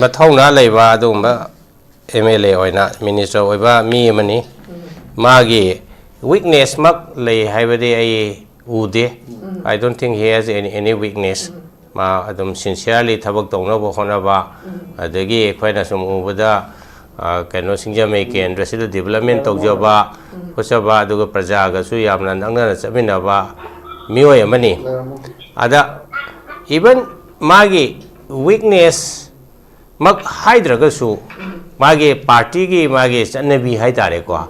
Mathona Leva Dumba MLA or Minister Oba me money Magi weakness mak lay Havade Ude. I don't think he has any weakness. Ma Adam sincerely Tabak Donobo Honaba Adagi Quinasum Ubada Cano Sinjamake and Resident Development of Joba Hosaba Duga Prajaga Suyam and Anga Sabinaba Mio money. Ada even Magi weakness Mag Hydragasu Magi Party gi Magi Sanabi Haitarequa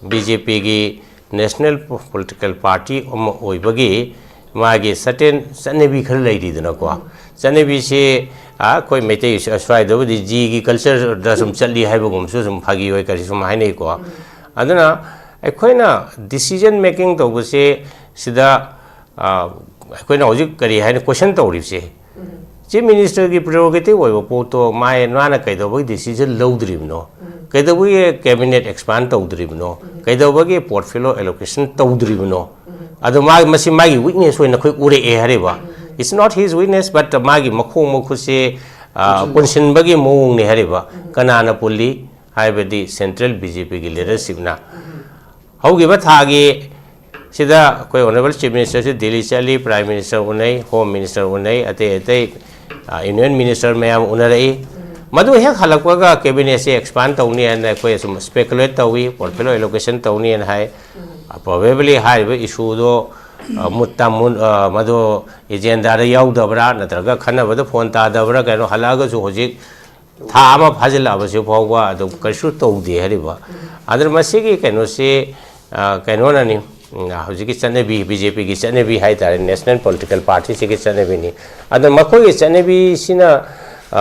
BJP gi National Political Party Oibagi Magi certain Sanabi Lady the Naqua Sanabi say Koi Mete is tried over the G culture does some Sally Habogum Susum Pagi Wakarisum Hanequa Adana Aquina decision making to say Sida Aquina Ojikari had a question to say. Chief Minister की prerogative वो पोतो माय नाना कहते हो decision low dribno कहते हो ये cabinet expand तो dribno कहते हो कि portfolio allocation तो dribno अदो माग मसी मागी weakness वो न कोई उरे हरे बा it's not his weakness but मागी मखो से पंशन बगी मोंग ने हरे बा कनाना पुली हाय बदी central BJP की leadership ना होगी बस आगे सीधा कोई honorable chief minister से दिल्ली चली prime minister उन्हें home minister उन्हें अते Union Minister मैम उन्हें मधु है खालक वाला कैबिनेट से एक्सपांड तौनी है कोई स्पेकुलेट तौई पोर्टफोलियो एलोकेशन तौनी है probably हाई वे इशू दो मुत्ता मधु एजेंडा रे याउ दबरा नत्रगा खन्ना बदो फोन ता दबरा कहनो हलागा जो होजी था आमा फाजिल आबसे फाववा तो कशु तौदी हरिबा अदर मसी की कहनो से कहनो ना नहीं हौजी की चने भी BJP की चने भी है तारे नेशनल पॉलिटिकल पार्टी से की चने भी नहीं अदर मको की चने भी सीना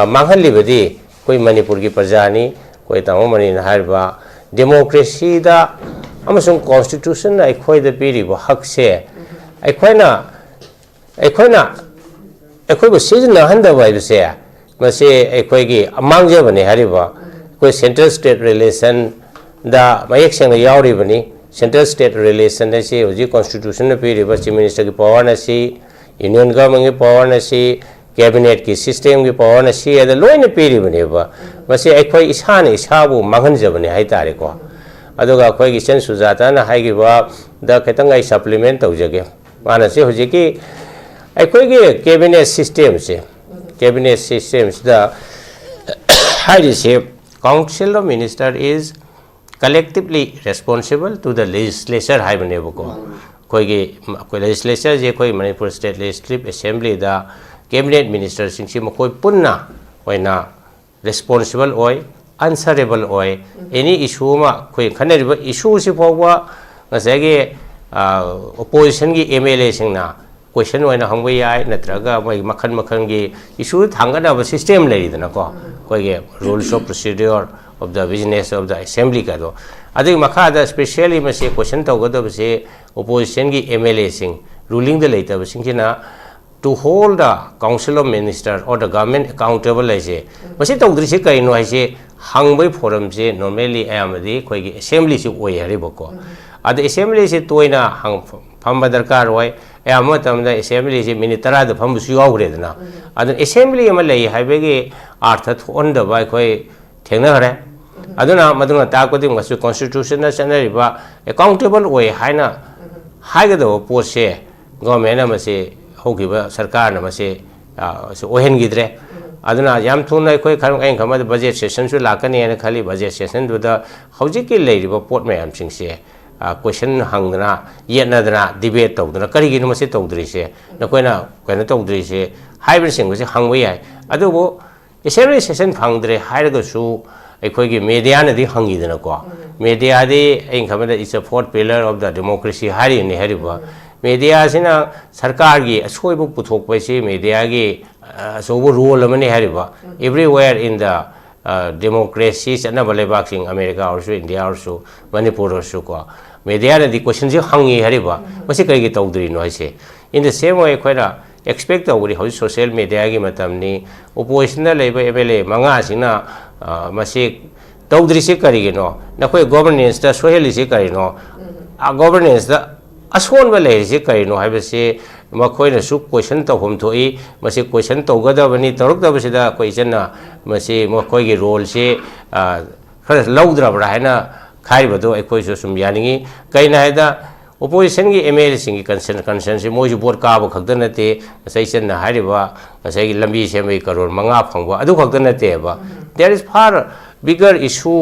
मांगल लिबदी कोई मणिपुर की प्रजानी कोई ताऊ मनी नहरबा डेमोक्रेसी दा अमसुंग कॉन्स्टिट्यूशन ना एक कोई द पीरी वो हक से एक कोई वो सीजन ना हंदा वाइब से मसे एक कोई की मांगे बने हरिबा कोई सेंट्रल स्टेट रिलेशन दा मायक से यावरी बनी Central State Relation na si uji Constitution na piri ba Chief Minister ki power na si Union Government ki power na si Cabinet ki system ki power na si ada loy na piri bane ba basi akhoi isha bu magan jabane hai tare ko aduga akhoi ki sen sujata na hai ki ba da khetang ai supplement tau jage mana si hoje ki akhoi ki cabinet systems da hai se Council of Minister is collectively responsible to the legislature high bane ko koi legislature je koi Manipur State Legislative Assembly da cabinet minister singsi mo koi punna oina responsible oi answerable oi any issue ma koi khaneriba issue si phawwa ngasage opposition gi MLA singna question oina hangbai yai natraga mai makhan gi issue thangana ba system lei dana ko koi ge rules of procedure of the business of the assembly ka do adi makha da especially ma se question to godo se opposition gi MLA sing ruling the later sing na to hold the council of minister or the government accountable ai se masi tawdri se kai no ai se hangbai forum se normally amadi koi gi assembly se oi hari bako adi assembly se toina hang phamba darkar oi ama tamda assembly se minute tara da pham su yaure dana adi assembly ma lai haibe gi artha thon da bai koi thengna hare aduna maduna ta ko ding masu constitution na chanari ba accountable way haina haigado pose government na mase hogiba sarkar na mase so ohen gidre aduna yam thuna koi khang ai khama budget session su lakani na khali budget session du da hauji ki leiriba port mayam sing se question hangna yena dana debate tawduna kari gi no mase tawdri se na koina koina tawdri se hybrid sing se hangwai ai adu bo assembly session phangdre hairaga su अखोई media ने दी हंगी देना को media दे इन खबर इस a fourth pillar of the democracy हारी ने हरी बा media से ना सरकार की असोई बु पुथोक पैसे media की असोबु role में हरी बा everywhere in the democracy चना बले बाक्सिंग अमेरिका और सो इंडिया और सो मणिपुर और सो को media ने दी क्वेश्चन जो हंगी हरी बा बस कई की तौदरी नो ऐसे in the same way कोई ना expect तौरी हो social media की मतलब नहीं opposition ना ले बे ले मंगा सिना मसी तौदरी से करिगिनो नखोय गवर्नेंस दा सोहेली से करिनो आ गवर्नेंस दा असोन बले से करिनो हाइबसे मखोइना सु क्वेश्चन तौफम थोई मसे क्वेश्चन तौगदबनी तौरक्तबसिदा क्वेश्चनना मसे मखोइगे रोल से खर लौद्रबरा हैना खाइबदो अखोइसु सुम यानिंगी कैना हैदा opposition की ML सिंगी कंसर्न से मोजु बोर्ड काब खक्द नते सैचन हारिबा सै लंबी से मई करोड़ मंगा फंगबा अदु खक्द नते बा there is far bigger issue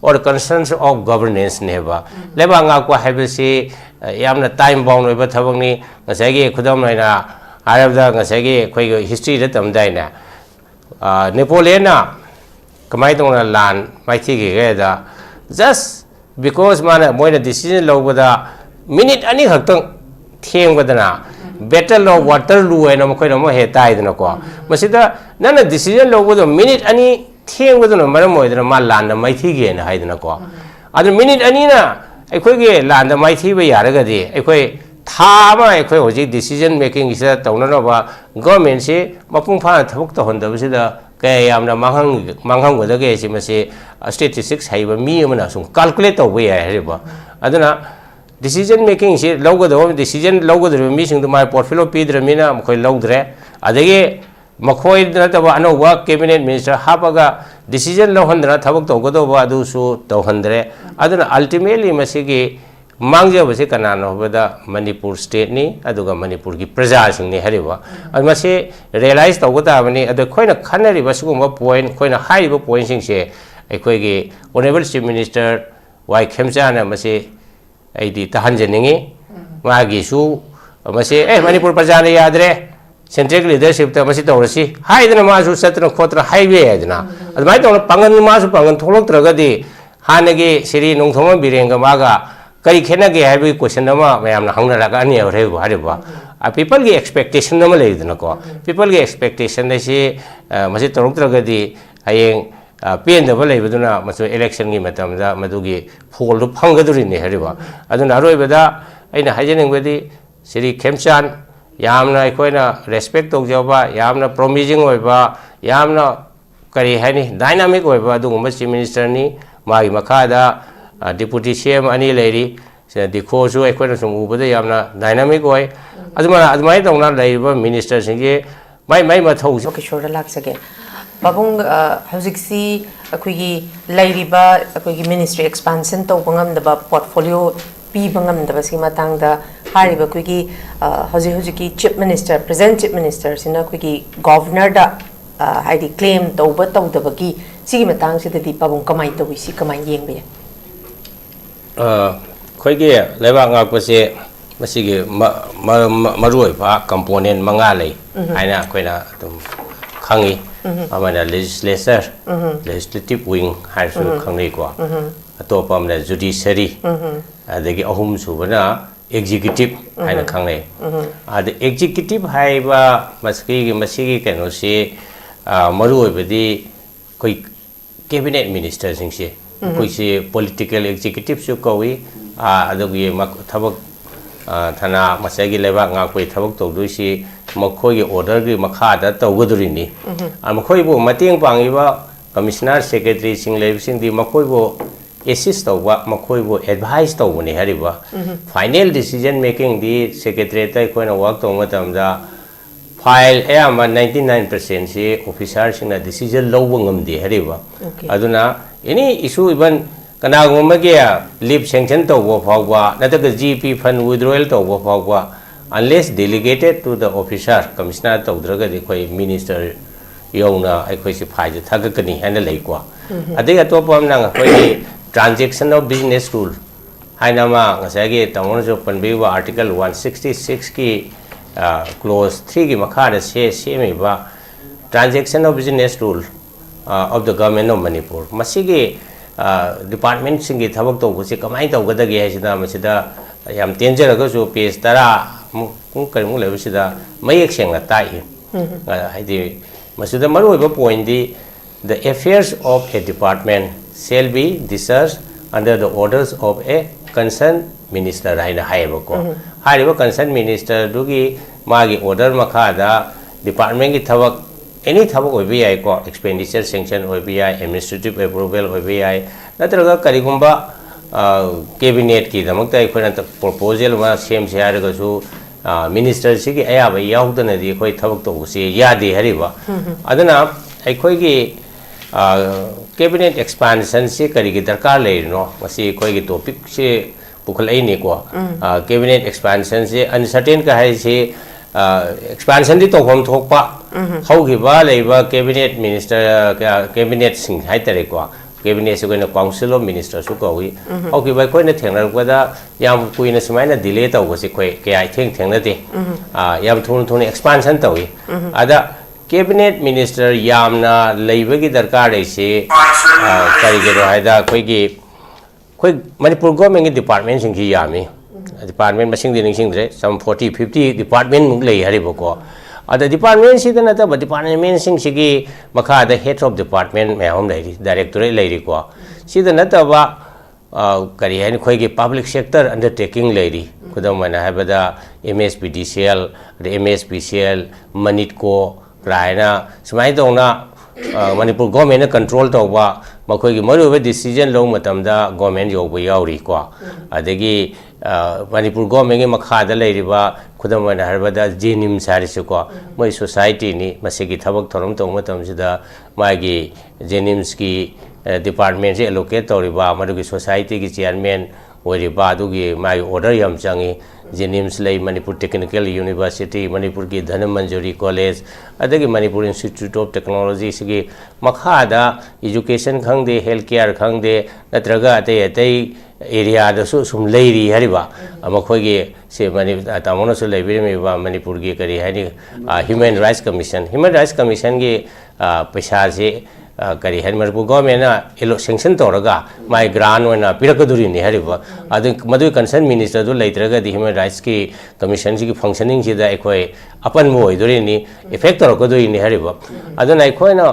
और concerns of governance नेबा लेबा nga को हाइबसे यामना टाइम बाउंड ओइबा थबंगनी ngसाइगे खुदम नाइना हारबदा ngसाइगे खोइ हिस्ट्री द तमदाइना नेपोलियन कमाइ तोना लान माइथिगे गेदा just because mana moina decision lobada minute ani khaktang thengwadana battle of waterloo ena mokoi no he taidana ko masida nana decision lobada minute ani thengwadana maram moidana ma landa maithi ge na haidana ko adu minute ani na aikoi ge landa maithi ba yaragadi aikoi tha ma aikoi hoji decision making isa tawna no ba government se mapung pha thabuk to honda bisida kaya yamna manghang godage si mase statistics haiba mi amana sum calculate to we hariba aduna decision making se logado decision logado mi sing my portfolio pidra mina mkhoi logdre adage mkhoi na ta ba ano wa cabinet minister hapaga decision lohondra thabak to godo ba adu su to hondre aduna ultimately masigi mangja base kanano bada manipur state ni aduga manipur ki praja sing ni hariba mase realize to goda bani adu khoina khanari basuguma point khoina high ba point sing se aikoi ge honorable chief minister wai khemchana mase aidi tahanjaningi magi su mase manipur praja ne yadre central leadership ta mase tawrasi haidna ma su satra khotra highway adna admai to pangan ma su pangan tholok tragadi hanagi siri nongthoma birenga maga kari khena ge hai question nama mayam na hangna laga ani ore hariba people ge expectation nama leidna ko people ge expectation ne si mase tolok tragadi hayeng pen da balai baduna masu election gi matam da madugi phol du phangaduri ne hariba aduna aroi bada aina hajening badi siri khemchan yamna aikoina respect tok jaba yamna promising oiba yamna kari hani dynamic oiba adugumba chief minister ni magi makada deputy CM ani leri dikho su aikoina sum ubada yamna dynamic oi adumai tongna leiba minister singe mai mathau Nabakishore laksage babung hojiksi akoigi leiriba akoigi ministry expansion to bangam da portfolio pi bangam da basi matang da hariba akoigi hojiki chief minister present chief minister sina akoigi governor da haidi claim to ba to da bagi sigi matang sida di babung kamai to isi kamai yengbe khoige leba nga ko se masigi maroi ba component manga lei aina koina tum khangi amana legislative wing har su khangi ko atopa amna judiciary adagi ahum su bana executive aina khangi ad executive haiba masigi kano se maroi badi koi cabinet minister sing se koi se political executive su koi adagi thabak thana masagi leba nga koi thabak to duisi makhoi ge order gi makha da tawgaduri ni makhoi bo mateng pangiba commissioner secretary sing leib sing di makhoi bo assist tawba makhoi bo advise tawbani hariba final decision making di secretary tai koina work to matam da file ama 99% se officer sing na decision lowba ngamdi hariba aduna any issue even kana gomage leave sanction tawba phawba nataga GP fund withdrawal tawba phawba unless delegated to the officer commissioner tawdraga de khoi minister yona ai si phai thagakani hana leikwa adega topa amna khoi transaction of business rule haina ma ngasage tamon jo panbe wa article 166 ki clause 3 ki makha da se me ba transaction of business rule of the government of Manipur masigi department singi thabak to se kamai tawgadage haisida masida yam tenjeraga jo page tara kung lebisida mayek sengna tai haidi masida maruiba point di the affairs of a department shall be discharged under the orders of a concerned minister haina haiba ko haiba concerned minister dugi magi order makada department ki thabak any thabak obi ai ko expenditure sanction obi ai administrative approval obi ai natraga karigumba cabinet ki damakta ikhoina proposal ma sem se haraga su minister sigi ayaba yaudana di khoi thabak to si yadi hariba adana khoi gi cabinet expansion si kari gi darkar le no masi khoi gi topic si pukhal ai ni ko cabinet expansion si uncertain ka hai si expansion di to hom thokpa hau gi ba leiba cabinet minister cabinet sing hai tare ko cabinet ko na council of ministers su ko wi hau gi ba khoi na thengna ko da yam kui na smai na delay to ko si khoi ke ai theng na ti yam thun expansion to wi ada cabinet minister yamna leiba gi darkar ai si kari ge ro hai da khoi gi khoi manipur government department sing ki yami department masing di ning dre some 40-50 department mung lei hari boko ada department si na ta department sing sigi makha the head of department me hom lei directorate lei ko si na ta ba kari hai khoi gi public sector undertaking lei khudam mana ha bada MSPDCL the MSPCL manitco raina smai dona manipur government control to ba makhoi gi maru ba decision lo matam da government yo ba yauri ko adagi manipur government gi makha da lei riba khudam na harbada jenim sari se ko moi society ni masigi thabak thorom to matam sida magi jenims ki department se allocate to riba maru gi society gi chairman oriba du gi mai order yam changi jenims lei manipur technical university manipur ki dhanamanjuri college adagi manipur institute of technology sigi makha da education khangde healthcare khangde natraga ate area da sum leiri hariba amakhoi gi se mani tamono su leibiri me ba manipur gi kari hani human rights commission gi paisa se kari han manipur government na elo sanction toraga mai grant ona pirakaduri ni hariba adu madu concern minister du leitraga di human rights ki commission gi functioning si da ekhoi apan mo idori ni effect torakaduri ni hariba aduna ekhoi na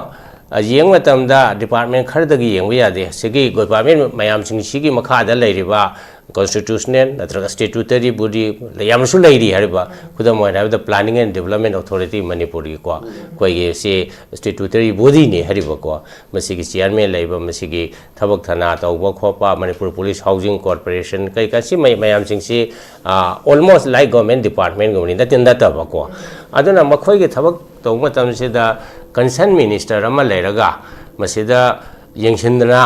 yeng matam da department khardagi yeng ya de sigi department mayam sing sigi makha da leiriba constitutional natraga statutory body yam su leiri hariba khudam wa da planning and development authority manipur gi ko koi ge se statutory body ni hariba ko masigi chairman leiba masigi thabak thana tawba khopa manipur police housing corporation kai ka si mayam sing si almost like government department gomni da tinda ta ba ko aduna makhoi ge thabak tawma tam se da concern minister ama leiraga masida yengsindna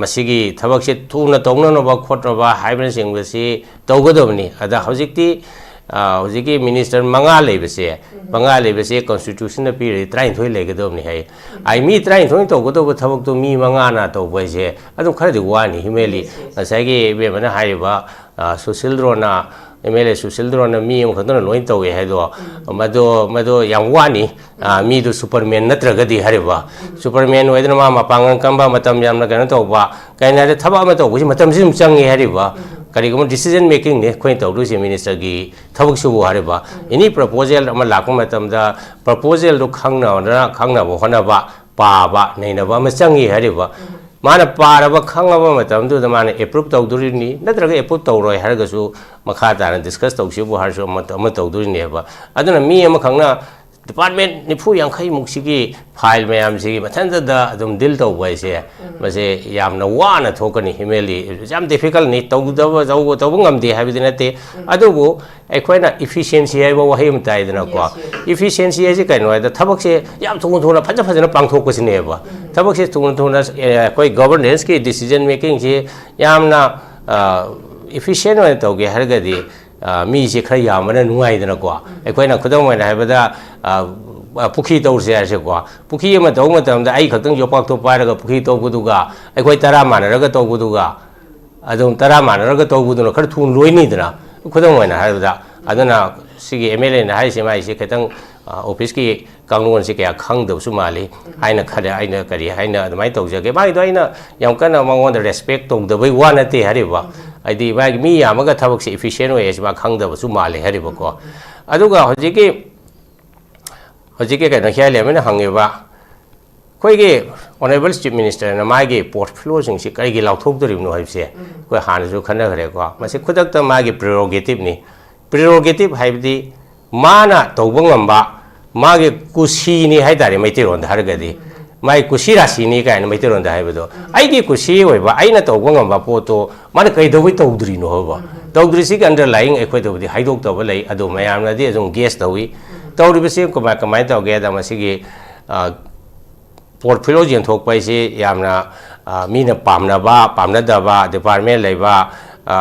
masigi thabak se thuna tongna no ba khotna ba hybrid sing basi tawgodobni ada hojiki minister manga lebase constitution na piri train thoi legodobni hai ai mi train thoi tawgodob thabak to mi manga na to boise adu khari wani himeli asagi be mana haiba social drona MLA social drone mi khadona loin tawe haido mado yang wani mi du superman natraga di hariba superman wedna ma mapangan kamba matam yamna kana tawba kaina de thaba ma tawbu matam sim changi hariba kari ko decision making ne khoi tawdu si minister gi thabuk su hariba any proposal ama lakma matam da proposal do khangna bo hona ba neina ba ma changi hariba mana paraba khangaba matam du da mana approve tawduri ni natraga approve tawroi hargasu makha ta discuss tawsi bu harso matam tawduri ne ba aduna mi ama khangna department nifu yankhai muksigi file mayam sigi mathanda da adum deal tawba se mase yamna wana thokani himeli jam difficult ni tawbu ngamde habidina te adubu ekhoina efficiency haiba wahim taidana ko efficiency ase kaino da thabak se yam thuna phajana pangthok ko sine ba thabak se thuna koi governance ki decision making se yamna efficient wa tawge hargadi mi se khara yamana nungai dana ko ekhoina khudam wa haibada pukhi tawse ase ko pukhi ma taw matam da ai khatang jopak to paraga pukhi to buduga ekhoi tara manaraga to buduga adum tara manaraga to buduna khar thun loini dana khudam wa haibada adana sigi MLA na hai se mai se khatang office ki kanglon se kya khangda su mali aina khada aina kari aina admai tawjage bai do aina yam kana mangon da respect to da bai wana te hariba aidi bai mi yamaga thabak se efficient way se ba khangda su mali hariba ko aduga hojike ka na khale mena hangeba koi ge honorable chief minister na mai ge portfolio sing si kai ge lauthok dori no haibse koi han ju khana gare ko mase khudak ta mai ge prerogative haibdi mana tawbang amba mage kusi ni haidare maitiron hargadi mai kusi rasi ni kaina maitiron da haibedo ai gi kusi oiba aina tawbang amba poto mana kai dawai tawdri no hoba तौद्रिसी underlying अखोई हाइदोक तब लई अदो मयामनदी अजुम guess तौई तौरिबसे कमाय तौगे दा मसिगी portfolio जेंथोकपाइसे यामना Meena पामनदबा department लेबा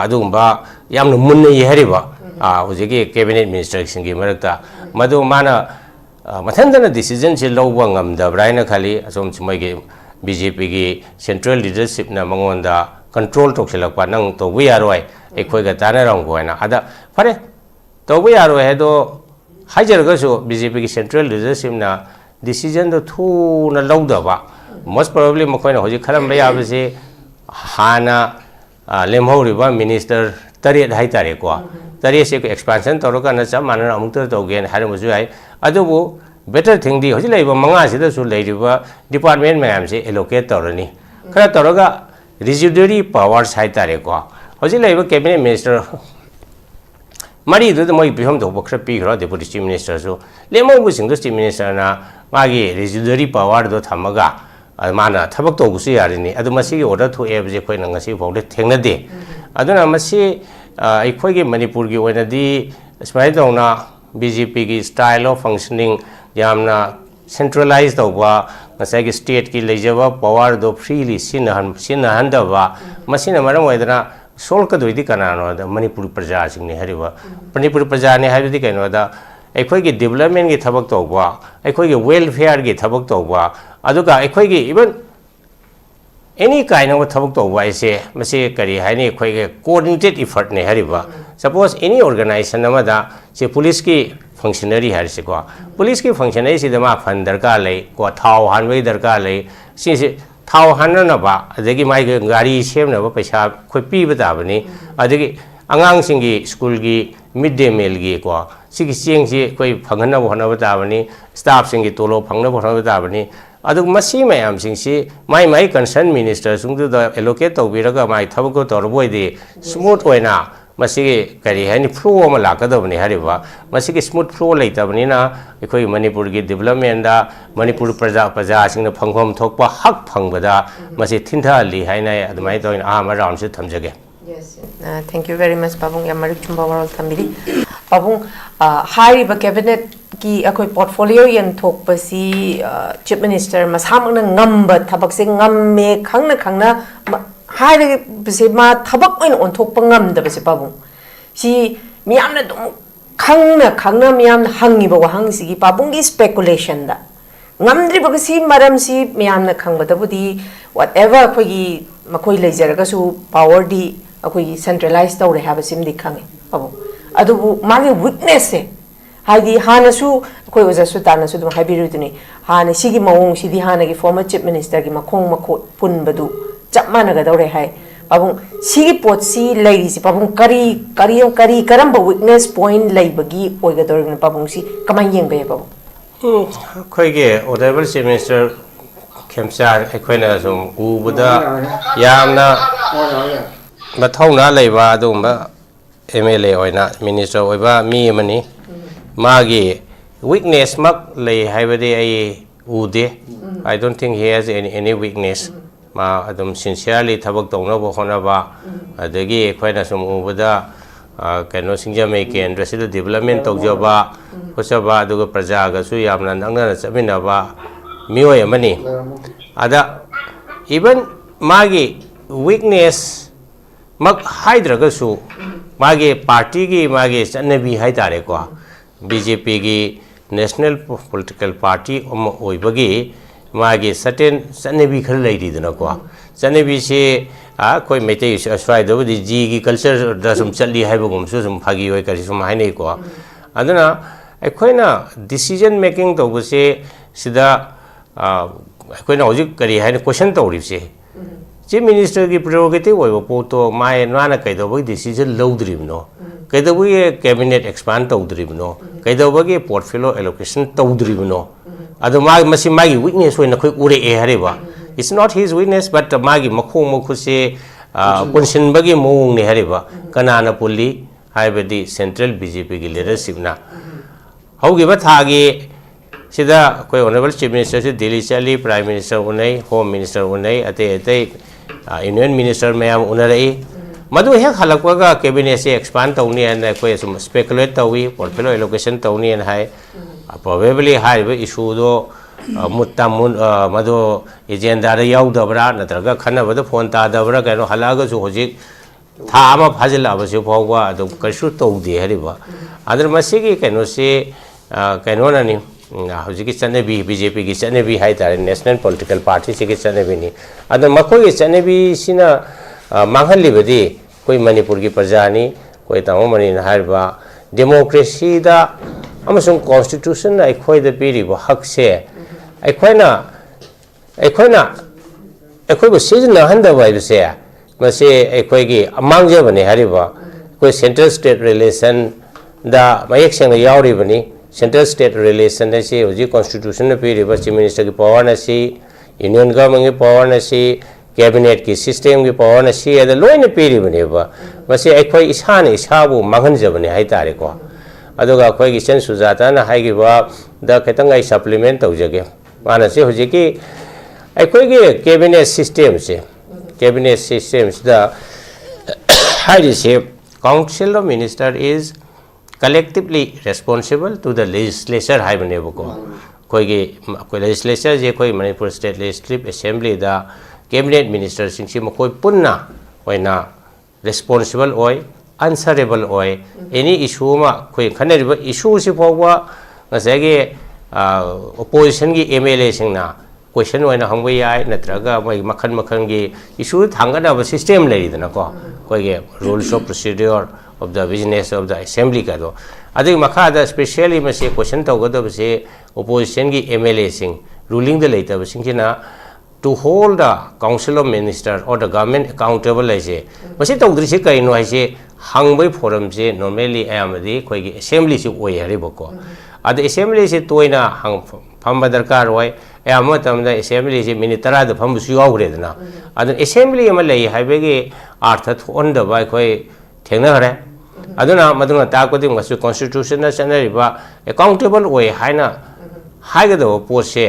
अदुगुंबा यामना Munna येहरिबा हुजिगी cabinet minister सिंगी मरकता मदु माना मथंदना डिसीजन से लौबा ngamdabra खाली असोम मगे बीजेपी की सेंट्रल लीडरशिप ना मंगोंदा कंट्रोल तोक्सिलकपा नंग तौबु यारोय एखोइगा तानारंगोयना अदा फरे तौबु यारोय हेदो हाइजरगसो बीजेपी की सेंट्रल लीडरशिप ना डिसीजन दो थूना लौदबा मोस्ट प्रोबेबली मखोइना होजि खरमबा याबसे हाना लेमहौरिबा मिनिस्टर तरेट हाइतारे को तरेट से एक्सपेंशन तौरका न चा मानना अमुक्तर तौगेन हारमजु याय अदुबु बेटर थिंग दी होजि लैबा मंगा सिदसु लैरिबा डिपार्टमेंट मैम से एलोकेट तौरनी खरा तौरगा रेजिडुअरी पावर्स हाइतारे को होजि लैबा कैबिनेट मिनिस्टर मरी दु मोइ बिहम दो बखरा पीखरा डेपुटी चीफ मिनिस्टर सो लेमौबु सिंग चीफ मिनिस्टर ना मागी रेजिडुअरी पावर दो थमगा माना थबक तौबुसु यारिनी अदु मसिगी ऑर्डर थु एबजे खोइना ngasi फाउडे थेंगनदे अदुना मसि अखोइगे मणिपुर की ओइनादी स्माइल दौना बीजेपी की स्टाइल ऑफ फंक्शनिंग यामना सेंट्रलाइज तौबा ngसाइगे स्टेट की लेजबा पावर दो फ्रीली सिनहनदबा मसिना मरम ओइदना सोल कदोइदी कनानो दा मणिपुर प्रजा सिंगने हरिबा मणिपुर प्रजा ने हाइबदी कैनो दा अखोइगे डेवलपमेंट की थबक तौबा अखोइगे वेलफेयर की थबक तौबा अदुगा अखोइगे इवन एनी काइंड ऑफ थबक तौबा इसे मसे करी हाइने अखोइगे कोऑर्डिनेटेड एफर्ट ने हरिबा सपोज एनी ऑर्गेनाइजेशन अमदा से पुलिस की फंक्शनरी हरसे को पुलिस की फंक्शनरी सिदमा फंड दरकार ले को थाव हानवे दरकार ले से थाव हाननबा अदगी माइ गाड़ी सेमनबा पैसा खोइ पीबा ताबनी अदगी अंगांग सिंगी स्कूल की मिड डे मील की को सिगी चेंग से कोई फंगनब होनब ताबनी स्टाफ सिंगी तोलो फंगनब होनब ताबनी अदु मसी मयाम सिंसी माइ कंसर्न मिनिस्टर सुंगदु द एलोकेट तौबिरगा माइ थबको तौरबोइदि स्मूथ ओइना मसिगे करी हैनि फ्लो अमा लाकदबनि हरिबा मसिगे स्मूथ फ्लो लैतबनिना अखोइ मणिपुर की डेवलपमेंट दा मणिपुर प्रजा सिंगना फंगफम थोकपा हक फंगबदा मसि थिंथाली हैना अदुमाइ तौइन आमा राउंड से थमजगे Yes, thank you very much, Babung. Yamarik chumba waral thamiri. Babung, hari ba cabinet ki akoi portfolio yang thok pasi chief minister masam na ngamba thabak se ngamme khangna hari base ma thabak oin on thok pangam da base Babung. Si miyam na dum khangna miyam hangi ba wahang sigi Babung ki speculation da. Ngamdri ba si maram si miyam na khang ba da budi whatever akoi gi makoi leijaraga su power di अखोई centralise तौरे है सिमदी खंगे अब अदुबु मागे weakness से हाइदी हानसु अखोई ओजासु तानसु दुम हाइबिरुदुनी हाने सिगी मवोंग सिदी हाने की फॉर्मर चीफ मिनिस्टर की मखोंग मखो पुनबदु चप मानगा दौरे है बाबुं सिगी पोट सी लैरी से बाबुं करी करम वीकनेस पॉइंट लैबगी ओइगा दौरे बाबुं सी कमाय येंबे बाबुं खोइगे ऑनरेबल चीफ मिनिस्टर खेमसार अखोइना सुम उबदा यामना मथौना लेबा अदुंबा एमएलए ओइना मिनिस्टर ओइबा मी मनी मागी वीकनेस मक ले हाइबदे आई उदे I don't think he has any weakness मा अदुम सिंसियरली थबक तौनबो होनबा अदगी अखोइना सुम उबदा कैनो सिंजमे केंद्र से डेवलपमेंट तौजबा होसबा अदुग प्रजागसु यामना नंगना चमिनबा मियोय मनी अदा इवन मागी वीकनेस मग हाइद्रगसु मागे पार्टी की मागे चन्नबी हाइतारे को बीजेपी की नेशनल पॉलिटिकल पार्टी ओइबगी मागे सर्टेन चन्नबी खर लैरिदना को चन्नबी से कोई मैते स्वाइदबदी जी की कल्चर दसुम चली हाइबगुमसु सुम फागी ओइ करि सुम हाइनै को अदना अखोइना डिसीजन मेकिंग तौबसे सिदा अखोइना होजिक करि हाइना क्वेश्चन तौरिबसे चीफ मिनिस्टर की प्रेरोगेटिव होइबो पोतो माय नाना कैदबो डिसीजन लौद्रिबनो कैदबो कैबिनेट एक्सपांड तौद्रिबनो कैदबो पोर्टफोलियो एलोकेशन तौद्रिबनो अदो मसी मागी वीकनेस होइना खोइ उरे ए हरेबा it's not his weakness but मागी मखों मखुसे पुनसिनबगी मोंग ने हरेबा कनाना पुली हाइबदी सेंट्रल बीजेपी की लीडरशिप ना हौगिबा थागी सिदा कोई ऑनरेबल चीफ मिनिस्टर से दिल्ली चली प्राइम मिनिस्टर उनै होम मिनिस्टर उनै अते यूनियन मिनिस्टर मैम उनरई मधु हेक हलकगा कैबिनेट से एक्सपांड तौनी है कोई सुम स्पेकुलेट तौई पोर्टफोलियो एलोकेशन तौनी है प्रोबेबली हाइब इशू दो मुत्ता मुन मधु एजेंडा याउदबरा नत्रगा खनबद फोन तादबरा कनो हलागसु होजिक था अमा फाजिलाबसु फावबा अदु कइसु तौदे हरिबा अदर मसिगी कनो से कनो ननि हजिकी चनेबी बीजेपी की चनेबी हाई तारे नेशनल पॉलिटिकल पार्टी से की चनेबी नि अदर मखोगी चनेबी सिना मांगहलिबदी कोई मणिपुर की प्रजानी कोई तमोमनि हाइबा डेमोक्रेसी दा अमसुंग कॉन्स्टिट्यूशन अखोई द पीरिबो हक से अखोई सिजना हंदबा इबसे मसे अखोई की मांगजबने हरिबा कोई सेंट्रल स्टेट रिलेशन दा मयक सेंग यावरिबनी सेंट्रल स्टेट रिलेशन से होजी कॉन्स्टिट्यूशन ने पीरिबा चीफ मिनिस्टर की पावर नसी यूनियन गवर्नमेंट की पावर नसी कैबिनेट की सिस्टम की पावर नसी अद लोइन पीरिबनेबा मसे अखोई इसाने इसाबु मांगनजबने हाई तारे को अदुगा अखोई की सेंस सुजाता ना हाइगिबा द खतंग आई सप्लीमेंट तौजगे माना से होजिकी अखोई की कैबिनेट सिस्टम से द हाइदि से council of minister is collectively responsible to the legislature हाइबनेबको कोई legislature जे कोई Manipur state legislative assembly the cabinet minister सिंसी मकोई पुन्ना होइना responsible होय answerable होय एनी इशू मा कोई खनेरिबा इशू सि फोवा ngसागे opposition की MLA सिंगना क्वेश्चन होइना हंगबे याय नत्रगा मै मखन मखन की इशू थांगना सिस्टम लेरिदना को कोई rules of procedure of the business of the assembly का दो अदि मखा द स्पेशली में से क्वेश्चन तौगदब से opposition की MLA सिंग ruling द लेतब सिंगना to hold the council of minister or the government accountable ऐसे मसे तौद्रि से कइनो ऐसे हंगबै फोरम से normally आमदि कोई की assembly से ओय हरिबको अद assembly से तोइना हंग फम दरकार होय याम तमदा assembly से मिनिट 10 द फम सु यावरेदना अद assembly अम लई हाइबेगे अर्थ थोंदबा कोई थेंगनहरे अदुना मदुना ताकोदि मसु कॉन्स्टिट्यूशन ना चनरिबा अकाउंटेबल ओय हाइना हाइगदो पोसे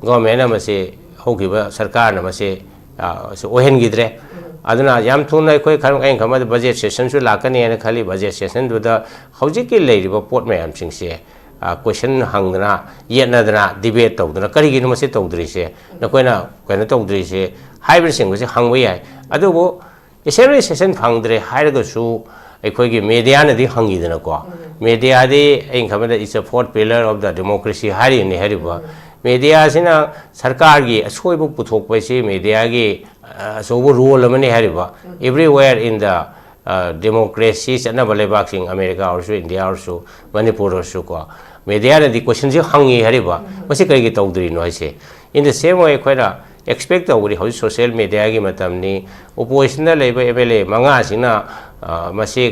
गवर्नमेंट मसे होगिबा सरकार न मसे ओहेनगिद्रे अदुना याम थुना कोई खरम ऐन खमद बजट सेशन सु लाकनी ने खाली बजट सेशन दुदा हौजिकि लेरिबा पोट मयाम सिंगसे क्वेश्चन हंगना येनदना डिबेट तौदना करिगिनो मसे तौद्रिसे नकोइना कोइना तौद्रिसे हाइब्रिड सिंगसे हंगबो याय अदुबो assembly session फंगद्रे हाइरगसु अखोई मीडिया नदी हंगीदनको मीडिया दे ऐन खमदा is a fourth pillar of the democracy हारिने हरिबा मीडिया सिना सरकार की असोइबु पुथोकपैसे मीडिया की असोबु रोल अमने हरिबा एवरीवेयर इन द डेमोक्रेसी चनबा लेबाक्सिंग अमेरिका और इंडिया और मणिपुर और को मीडिया नदी क्वेश्चन से हंगी हरिबा मसे करिगे तौद्रिनो हइसे इन द सेम वे खोइरा एक्सपेक्ट तौरी हौ सोशल मीडिया की मतमनी ओपोजिशन लेबा एमएलए मंगा सिना मसे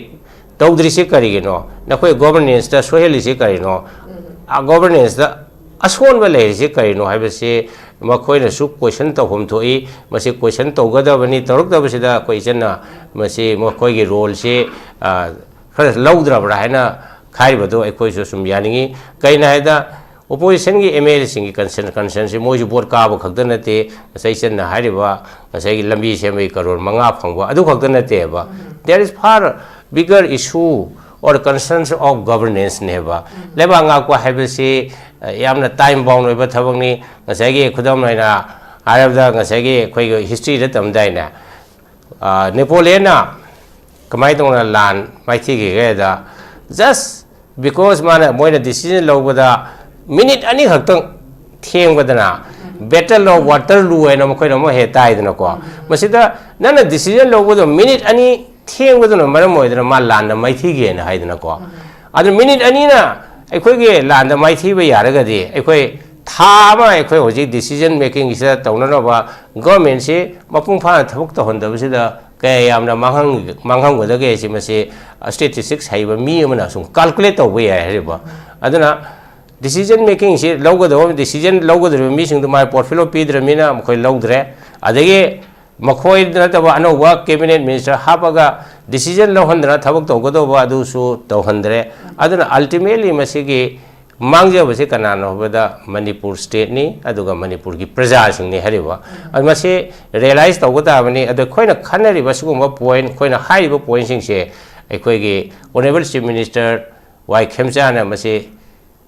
तौद्रि से करिगिनो नखोय गवर्नेंस दा सोहेली से करिनो गवर्नेंस दा असोन बले से करिनो हाइबसे मखोयना सु क्वेश्चन तौहम थोई मसे क्वेश्चन तौगदबनी तौरकदबसिदा क्वेश्चन मसे मखोय की रोल से खर लौद्रबरा हैना खाइबदो अखोय सुम यानिगी कइना हैदा opposition की MLA सिंगी कंसर्न से मोजु बोर्ड काब खक्द नते सैचन हारिबा सैगी लंबी सेमै करोड़ मंगा फंगबा अदु खक्द नतेबा there is far bigger issue और कंसर्न्स ऑफ गवर्नेंस नेबा लेबा nga को हाइबसे यामना टाइम बाउंड ओइबा थबंगनी सैगी खुदम नाइना हारबदा सैगी खोइ हिस्ट्री द तमदाइना नेपोलियन कमाइ तोना लान माइथि गेदा जस्ट बिकॉज माना मोइना डिसीजन लौबदा मिनिट अनी खक्तंग थेंगबदना बैटल ऑफ वाटरलू है मखोय नमो हे ताइदनको मसिदा नन डिसीजन लौबदो मिनिट अनी थेंगबदनो मरम होइदना मा लान माइथि गेन हाइदनको अदु मिनिट अनी ना अखोयगे लान माइथि बे यारगदि अखोय थामा अखोय होजि डिसीजन मेकिंग इसा तौननबा गवर्नमेंट से मपुंग फा थबक तो हंदबसिदा कय यामना मांगहंग गदगे से मसे स्टैटिस्टिक्स हाइबा मी अमना सुम कैलकुलेट तौबे याय हरिबा अदुना decision making से लौगदो decision लौगदो मीसिंग माय पोर्टफोलियो पीद्रमीना मखोय लौद्रे अदगे मखोय नतबा अनौबा कैबिनेट मिनिस्टर हापगा decision लौहंद्रा थबक तौगदोबा अदुसु तौहंद्रे अदुना अल्टीमेटली मसिगी मांगजबसे कनानो होबदा मणिपुर स्टेट नि अदुगा मणिपुर की प्रजा सिंगनि हरिबा मसे रियलाइज तौगदाबनि अद खोइना खनरिबा सुगुम पॉइंट खोइना हाइबा पॉइंट सिंगसे अखोइगे ऑनरेबल चीफ मिनिस्टर वाई खेमचाना मसे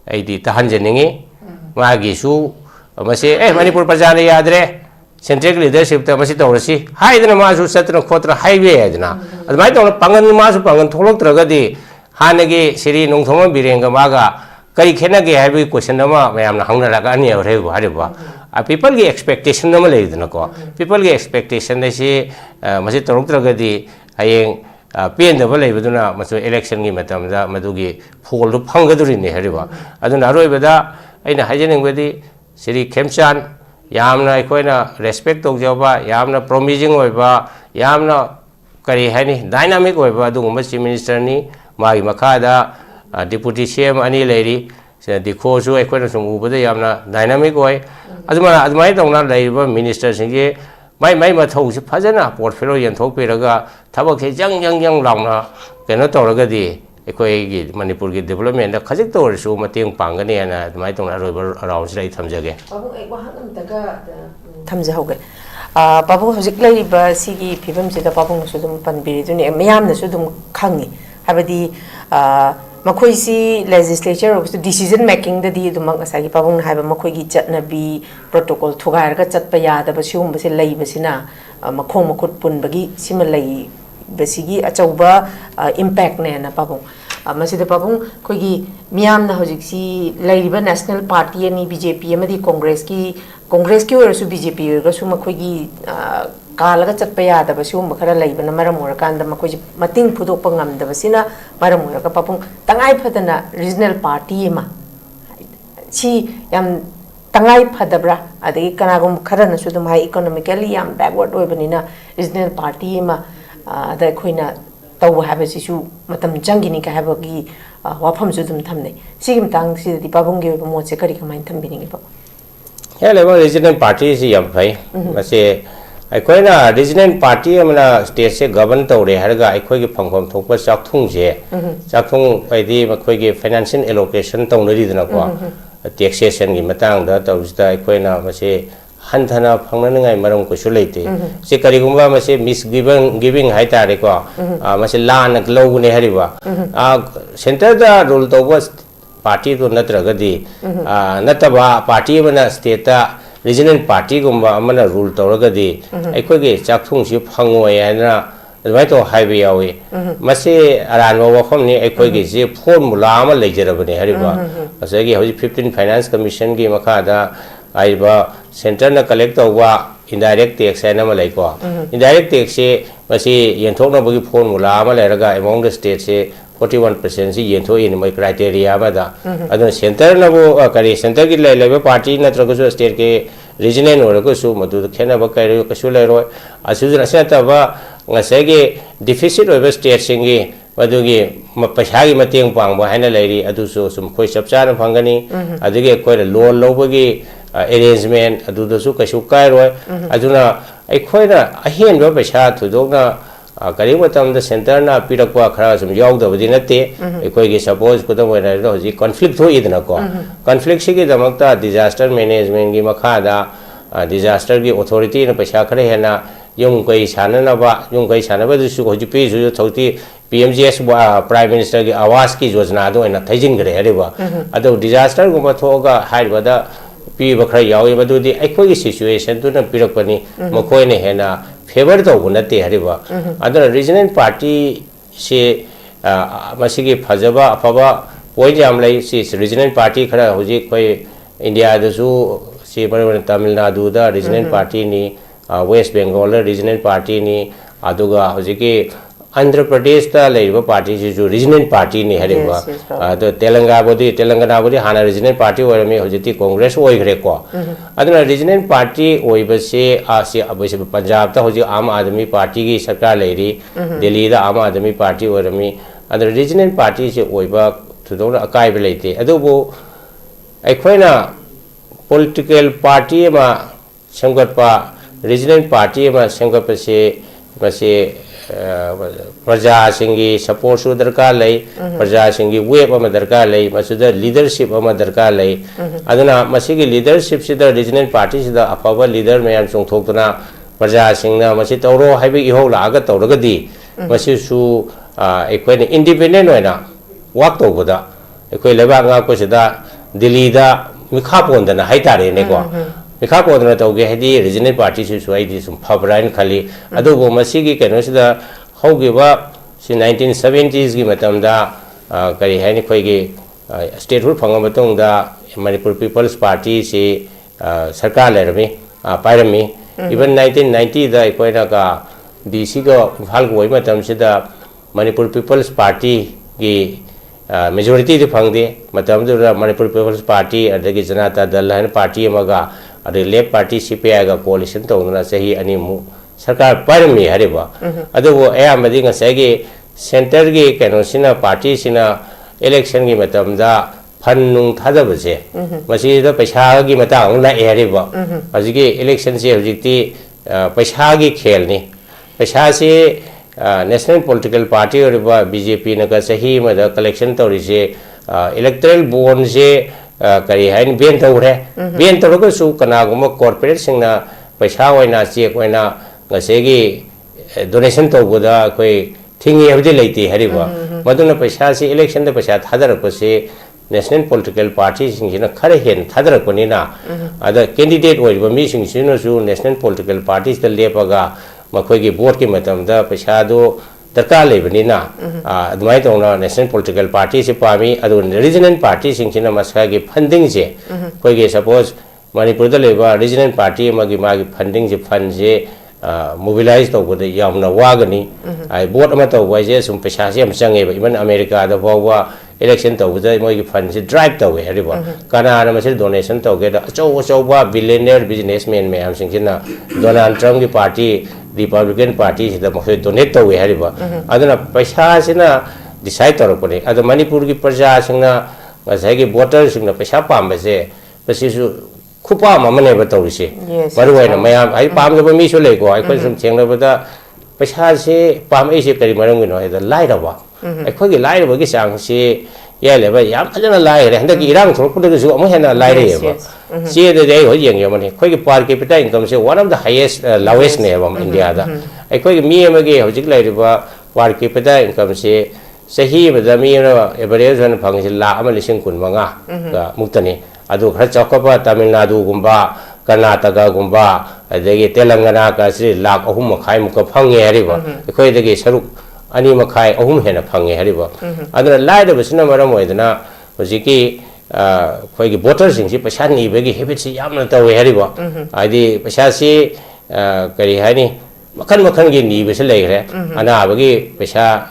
ऐदी तहनजनिंगी मागिसु मसे मणिपुर प्रजा ने यादरे सेंट्रल लीडरशिप तमसी तौरसी हाइदना मासु सत्र खोत्र हाइवे यादना अदमाइ तौर पंगन मासु पंगन थोलक्त्रगदी हानगे सिरी नोंथोम बिरेंगा मागा कई खेनगे है क्वेश्चन मैं हंगना पीपल की एक्सपेक्टेशन लेको पीपल की एक्सपेक्टेशन से मसे तौरक्त्रगदी हयेंग पेंदब लेबदुना मसु इलेक्शन की मतमदा मदुगी फोल फंगदुरिने हरिबा अदुना अरोइबदा अइना हाइजनिंगबदी श्री खेमचान यामना अखोइना रेस्पेक्ट तौजबा यामना प्रोमिजिंग ओइबा यामना करी हैनी डायनामिक ओइबा अदुगुम्बा चीफ मिनिस्टर नि मागी मखादा डिप्यूटी सीएम अनी लेरी दिखोसु अखोइना सुम उबदा यामना डायनामिक ओइ अदुमाइ तौना लेरिबा मिनिस्टर सिंगे माइ माइ मथौसे फजना पोर्टफोलियो यंथोकपिरगा थबकसे जंग जंग जंग लाउना केनो तौरगदी अखोइगी मणिपुर की डेवलपमेंट खजिक तौरसु मतेंग पांगने ना अदुमाइ तौना रोइबा अराउंड से थमजगे बाबू एक वहां तका थमजहौगे बाबू हजिक लेरिबा सिगी फिबम सिदा बाबू सुदुम पनबिरि दुनि मयामना सुदुम खंगी हाबदी मखोइसी लेजिस्लेचर ऑफ डिसीजन मेकिंग ददी दुमक असागी पाबुंग हाइबा मखोइगी चटनबी प्रोटोकॉल थुगारगा चटपा यादबा सिउमबसे लैबसिना मखों मखुट पुनबगी सिमा लई बसिगी अचौबा इम्पैक्ट ने ना पाबुंग मसिदा पाबुंग खोइगी मियामना हजिकसी लैरिबा नेशनल पार्टी अनि बीजेपी अमदी कांग्रेस की ओरसु बीजेपी ओरगसु मखोइगी कालगा चटपा यादबा सिउम खरा लैबना मरम ओरकांदा मखोइ मतिंग फुदोकपा ngamdabasina maram oiraga papung tangai phadana regional party ma chi yam tangai phadabra adagi kanagum kharana su dum high economically yam backward oibanina regional party ma da khoina taw habasi su matam jangini ka habagi wafam su dum thamne sigim tang si di papung ge mo che kari kamain thambini ba ya level regional party si yam phai mase अखोइना regional party अमना state से govern तौरे हरगा अखोइगे फंगफम थोकपा चाकथुंजे चाकथुं पैदी मखोइगे फाइनेंशियल एलोकेशन तौनरिदनको टैक्सेशन की मतंगदा तौजदा अखोइना मसे हंथना फंगननगाय मरम को सुलेते से करिगुंबा मसे मिस गिविंग हाइतारेको मसे लान लौगने हरिबा सेंटर दा रूल तौबा पार्टी तो नत्रगदी नतबा पार्टी मना स्टेट रीजनल पार्टी गुम्बा अमना रूल तौरगदी अखोइगे चाकथुंसि फंगोय हैना अदुमाइ तो हाइबे यावे मसे अरानबा वफमनि अखोइगे जे फॉर्मूला अमा लेजरबने हरिबा असगे हजि 15 फाइनेंस कमीशन की मखादा आइबा सेंटर न कलेक्ट तौबा इनडायरेक्ट टैक्स हैना मा लैको इनडायरेक्ट टैक्स से मसे यंथोकनबगी फॉर्मूला अमा लेरगा अमाउंट द स्टेट से 41% से येंथो इन मै क्राइटेरिया बदा अदन सेंटर नबो करी सेंटर की लेबे पार्टी नत्रगसु स्टेट के रीजनल ओरगसु मदु खेनबा करी कसु लेरो असुजन असतबा ngase deficit ओइबे स्टेट सिंगी मदुगी पैसागी मतेंग पांगबा हैना लेरी अदुसु सुम खोइ सबचान फंगनी अदुगे कोइ लोन लौबगी अरेंजमेंट अदुदसु कसु कायरोय अदुना अखोइना अहेनबा पैसा थुदोगना करी मतम द सेंटर ना पिरकवा खरा सम यावदबदि नते एकोइगे सपोज कुदम वना हजि कॉन्फ्लिक्ट हो इदनको कॉन्फ्लिक्ट सिगी दमकता डिजास्टर मैनेजमेंट की मखादा डिजास्टर की अथॉरिटी न पैसा खरे हेना yung kai sanaba दुसु हजि पेजु थौति पीएमजीएस प्राइम मिनिस्टर की आवास की योजना दो ना थैजिन गरे हरिबा अदो डिजास्टर गुमा थोगा हाइबदा पीब खरा यावे बदुदि अखोइगे सिचुएशन तुना पिरकपनि मखोइने हेना फेवर तो नते हरिबा अदर रीजनल पार्टी से मसिगे फजबा अफबा पॉइंट याम लै सि रीजनल पार्टी खरा हजि कोइ इंडिया दसु सि बरबर तमिलनाडु दा रीजनल पार्टी नि वेस्ट बंगाल रीजनल पार्टी नि अदुगा हजिके आंध्र प्रदेश दा लेबा पार्टी जो रीजनल पार्टी नि हरिबा तो तेलंगाना बोदी हाना रीजनल पार्टी ओरमे हजिति कांग्रेस ओइग्रे को अदना रीजनल पार्टी ओइबसे आसे अबसे पंजाब ता हजि आम आदमी पार्टी की सरकार लेरी दिल्ली दा आम आदमी पार्टी ओरमे अदर रीजनल पार्टी से ओइबा थुदोना अकाइब लेते अदुबो अखोइना पॉलिटिकल पार्टी मा संगतपा रीजनल पार्टी मा संगतपसे मसे Praja Singi support su darkar lai Praja Singi wave ama darkar lai masuda leadership ama darkar lai aduna masigi leadership sida regional party sida afaba leader mayam chungthokna Praja Singna masi tawro haibi iho laga tawragadi masi su ekoi independent oina work tawboda ekoi leba nga ko sida Delhi da mikha pondana haitare ne ko mikha pondana tawge hedi regional party su ai di sum phabrain khali adu bo masigi keno sida hogiba si 1970s gi matamda kari haini khoi gi statehood phanga matong da Manipur People's Party si sarkar lerami pairami even 1990 da ekoi na ka DC go phal go matam sida Manipur People's Party gi majority de phangde matam da Manipur People's Party adagi Janata Dal han party amaga ade left party CPI ga coalition tawna sahi ani mu sarkar pairami hariba adu bo ayamadi nga sagi center gi keno sina party sina election gi matam da phanung thada base masi da paisa gi matang la hariba ajigi election se hojikti paisa gi khel ni paisa se national political party or BJP na ka sahi ma da collection tori se electoral bond se kari hain ben tawre ben tawro su kana guma corporate singna paisa oina check oina ngasegi donation tawboda koi thingi habdi leiti hariba maduna paisa se election da paisa thadar ko se national political party singina khare hen thadar ko ni na ada candidate oiba mi singina su national political parties da lepaga makhoi gi vote ki matam da paisa do darkar lebani na admai tawna national political party se pami adu regional party singina masha gi funding je koi gi suppose Manipur da leba regional party magi funding je fund je mobilize to bode yamna wagani ai vote ama to waje sum paisa se am change ba even America da bawa election to bode moi fund se drive to we hariba kana na mase donation to ge da acho ba billionaire businessman me am singina Donald Trump ki party Republican party da mo donate to we hariba aduna paisa sina decide to ko ni adu Manipur ki praja singna ngasai ki voters singna paisa pamba se pasisu Kupa mamane batawisi maruwaina mayam ai pamjaba mi su lei ko ai khoi sum thenglabada paisa se pam ai se kari marang no ai da lairaba ai khoi gi lairaba gi sang se ye leba yam ajana laire handa gi irang thor puda su amu hena laire ba se de dei ho yeng yamani khoi gi per capita income se one of the highest lowest ne ba India da ai khoi gi mi ama gi hojik lairaba per capita income se sahi ba da mi na average one phang se lakh ama lising kun manga ga muktani adu khara chakapa Tamil Nadu gumba Karnataka gumba adegi Telangana ka sri lakh ahum makhai muka phange hariba khoi degi saruk ani makhai ahum hena phange hariba aduna laida basina maram oidana hojiki khoi gi voters sing si paisa ni begi habit si yamna tawe hariba adi paisa si kari hani makhan gi ni bese leigre ana bagi paisa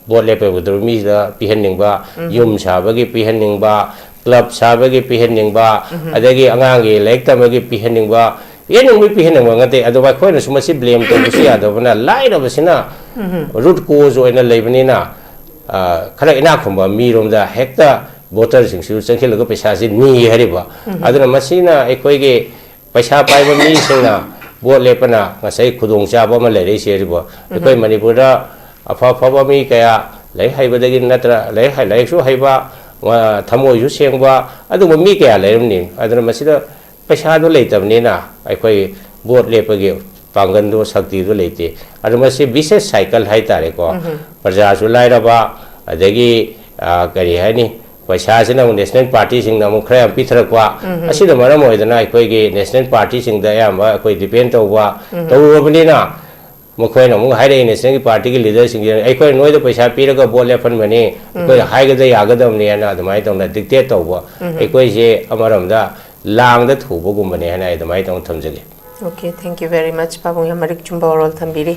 vote lepe budur mi da pihenning ba yum sa bagi pihenning ba club sabagi pihening ba adagi angangi lek tamagi pihening ba yenung mi pihening ba ngate adu ba khoi na sumasi blame to busi adu bana laira basina root cause oina leibani na khara ina khumba mi rom da hekta voter sing su changkhil ga paisa si ni hariba aduna masina ekoi ge paisa pai ba mi singna vote lepana ngasai khudong cha ba ma leire se riba ekoi Manipur da afa ba mi kaya lai haibadagi natra lai su haiba thamo yu sengba adu mi kya lerimni aduna masida paisa do leitabni na aikoi vote lepagi pangan do sakti do leite adu masi vicious cycle hai tare ko praja su lairaba adagi kari hani paisa sina national party sing na mu khra am pithrakwa asida maram oidana aikoi ge national party sing da yamba akoi depend tawwa tawrobni na mukhoy na mu haire national party ki leader sing ai khoi noi da paisa piraga vote lephan mani koi haiga da yagadam ne na admai tawna dictate tawwa ai koi je amaram da lang da thubo gumane na admai taw thamjage Okay, thank you very much Babung Yamarik Chumba oral thambiri